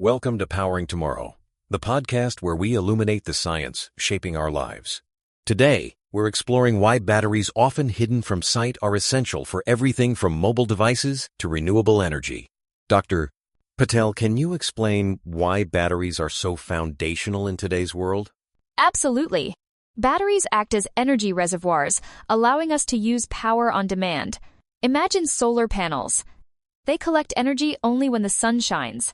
Welcome to Powering Tomorrow, the podcast where we illuminate the science shaping our lives. Today, we're exploring why batteries often hidden from sight are essential for everything from mobile devices to renewable energy. Dr. Patel, can you explain why batteries are so foundational in today's world? Absolutely. Batteries act as energy reservoirs, allowing us to use power on demand. Imagine solar panels. They collect energy only when the sun shines.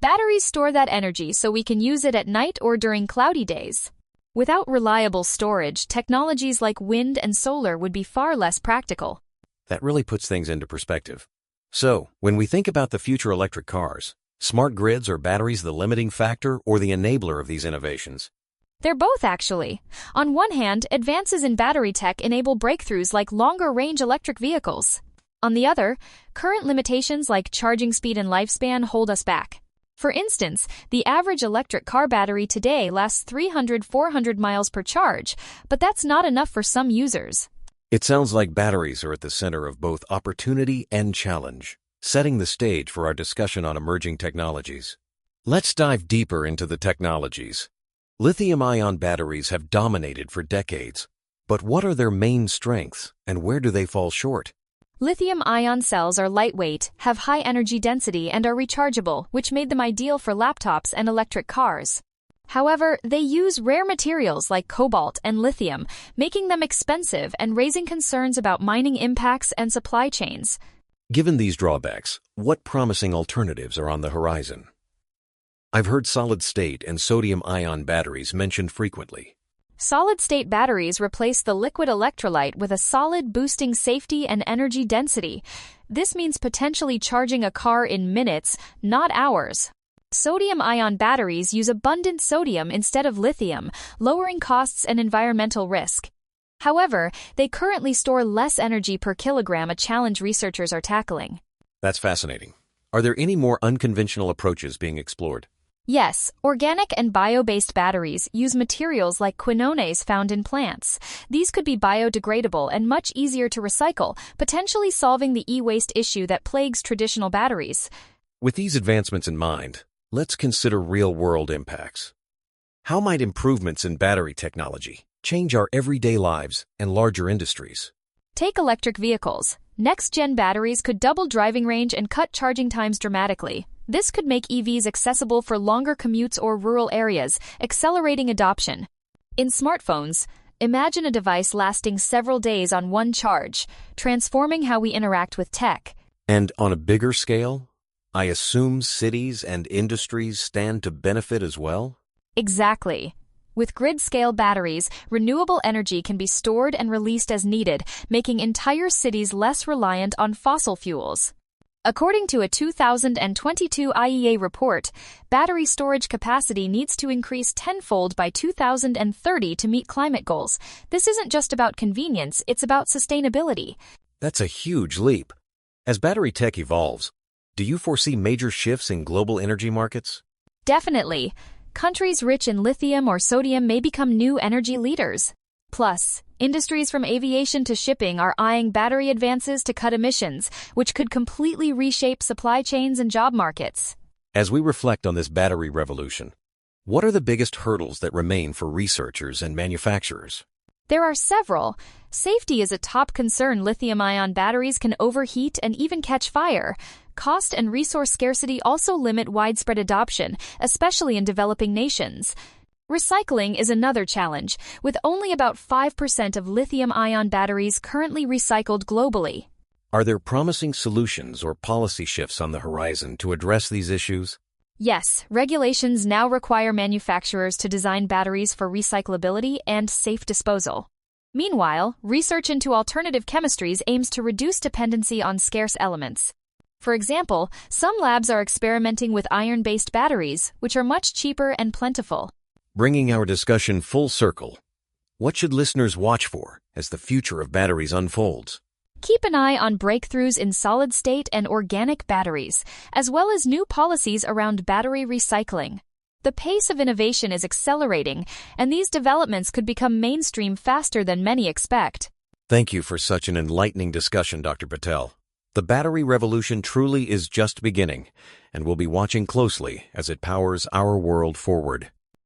Batteries store that energy so we can use it at night or during cloudy days. Without reliable storage, technologies like wind and solar would be far less practical. That really puts things into perspective. So, when we think about the future electric cars, smart grids are batteries the limiting factor or the enabler of these innovations? They're both, actually. On one hand, advances in battery tech enable breakthroughs like longer-range electric vehicles. On the other, current limitations like charging speed and lifespan hold us back. For instance, the average electric car battery today lasts 300–400 miles per charge, but that's not enough for some users. It sounds like batteries are at the center of both opportunity and challenge, setting the stage for our discussion on emerging technologies. Let's dive deeper into the technologies. Lithium-ion batteries have dominated for decades, but what are their main strengths and where do they fall short? Lithium-ion cells are lightweight, have high energy density, and are rechargeable, which made them ideal for laptops and electric cars. However, they use rare materials like cobalt and lithium, making them expensive and raising concerns about mining impacts and supply chains. Given these drawbacks, what promising alternatives are on the horizon? I've heard solid-state and sodium-ion batteries mentioned frequently. Solid-state batteries replace the liquid electrolyte with a solid, boosting safety and energy density. This means potentially charging a car in minutes, not hours. Sodium-ion batteries use abundant sodium instead of lithium, lowering costs and environmental risk. However, they currently store less energy per kilogram, a challenge researchers are tackling. That's fascinating. Are there any more unconventional approaches being explored? Yes, organic and bio-based batteries use materials like quinones found in plants. These could be biodegradable and much easier to recycle, potentially solving the e-waste issue that plagues traditional batteries. With these advancements in mind, let's consider real-world impacts. How might improvements in battery technology change our everyday lives and larger industries? Take electric vehicles. Next-gen batteries could double driving range and cut charging times dramatically. This could make EVs accessible for longer commutes or rural areas, accelerating adoption. In smartphones, imagine a device lasting several days on one charge, transforming how we interact with tech. And on a bigger scale, I assume cities and industries stand to benefit as well? Exactly. With grid-scale batteries, renewable energy can be stored and released as needed, making entire cities less reliant on fossil fuels. According to a 2022 IEA report, battery storage capacity needs to increase tenfold by 2030 to meet climate goals. This isn't just about convenience, it's about sustainability. That's a huge leap. As battery tech evolves, do you foresee major shifts in global energy markets? Definitely. Countries rich in lithium or sodium may become new energy leaders. Plus, industries from aviation to shipping are eyeing battery advances to cut emissions, which could completely reshape supply chains and job markets. As we reflect on this battery revolution, what are the biggest hurdles that remain for researchers and manufacturers? There are several. Safety is a top concern. Lithium-ion batteries can overheat and even catch fire. Cost and resource scarcity also limit widespread adoption, especially in developing nations. Recycling is another challenge, with only about 5% of lithium-ion batteries currently recycled globally. Are there promising solutions or policy shifts on the horizon to address these issues? Yes, regulations now require manufacturers to design batteries for recyclability and safe disposal. Meanwhile, research into alternative chemistries aims to reduce dependency on scarce elements. For example, some labs are experimenting with iron-based batteries, which are much cheaper and plentiful. Bringing our discussion full circle, what should listeners watch for as the future of batteries unfolds? Keep an eye on breakthroughs in solid-state and organic batteries, as well as new policies around battery recycling. The pace of innovation is accelerating, and these developments could become mainstream faster than many expect. Thank you for such an enlightening discussion, Dr. Patel. The battery revolution truly is just beginning, and we'll be watching closely as it powers our world forward.